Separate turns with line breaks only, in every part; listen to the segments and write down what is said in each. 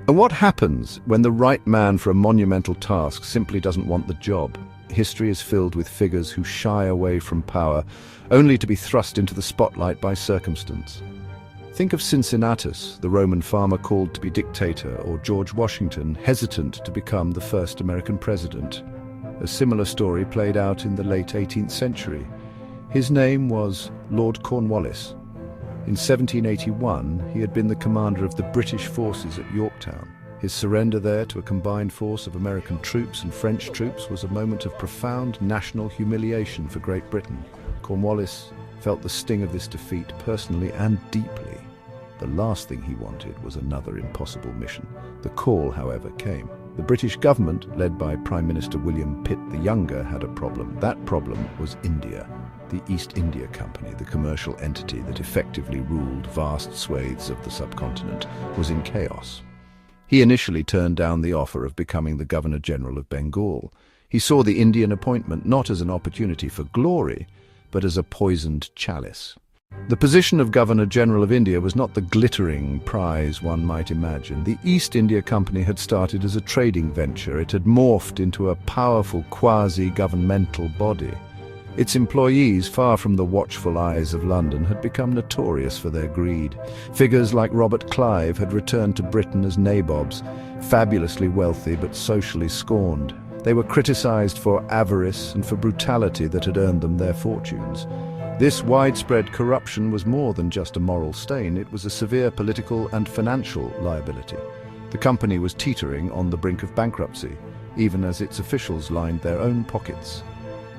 And what happens when the right man for a monumental task simply doesn't want the job? History is filled with figures who shy away from power, only to be thrust into the spotlight by circumstance. Think of Cincinnatus, the Roman farmer called to be dictator, or George Washington, hesitant to become the first American president. A similar story played out in the late 18th century. His name was Lord Cornwallis. In 1781, he had been the commander of the British forces at Yorktown. His surrender there to a combined force of American troops and French troops was a moment of profound national humiliation for Great Britain. Cornwallis felt the sting of this defeat personally and deeply. The last thing he wanted was another impossible mission. The call, however, came. The British government, led by Prime Minister William Pitt the Younger, had a problem. That problem was India. The East India Company, the commercial entity that effectively ruled vast swathes of the subcontinent, was in chaos. He initially turned down the offer of becoming the Governor-General of Bengal. He saw the Indian appointment not as an opportunity for glory, but as a poisoned chalice. The position of Governor-General of India was not the glittering prize one might imagine. The East India Company had started as a trading venture. It had morphed into a powerful quasi-governmental body. Its employees, far from the watchful eyes of London, had become notorious for their greed. Figures like Robert Clive had returned to Britain as nabobs, fabulously wealthy but socially scorned. They were criticized for avarice and for brutality that had earned them their fortunes. This widespread corruption was more than just a moral stain. It was a severe political and financial liability. The company was teetering on the brink of bankruptcy, even as its officials lined their own pockets.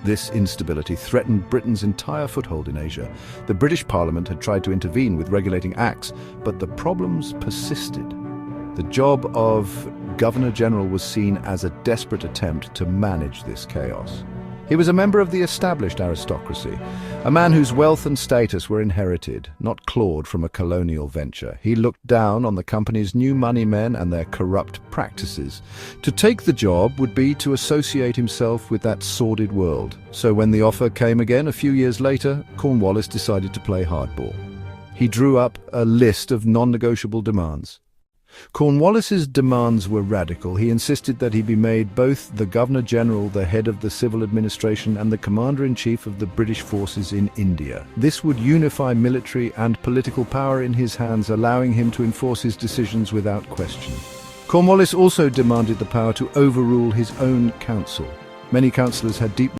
This instability threatened Britain's entire foothold in Asia. The British Parliament had tried to intervene with regulating acts, but the problems persisted. The job of Governor-General was seen as a desperate attempt to manage this chaos. He was a member of the established aristocracy, a man whose wealth and status were inherited, not clawed from a colonial venture. He looked down on the company's new money men and their corrupt practices. To take the job would be to associate himself with that sordid world. So when the offer came again a few years later, Cornwallis decided to play hardball. He drew up a list of non-negotiable demands. Cornwallis's demands were radical. He insisted that he be made both the Governor-General, the head of the civil administration, and the Commander-in-Chief of the British forces in India. This would unify military and political power in his hands, allowing him to enforce his decisions without question. Cornwallis also demanded the power to overrule his own council. Many councillors had deep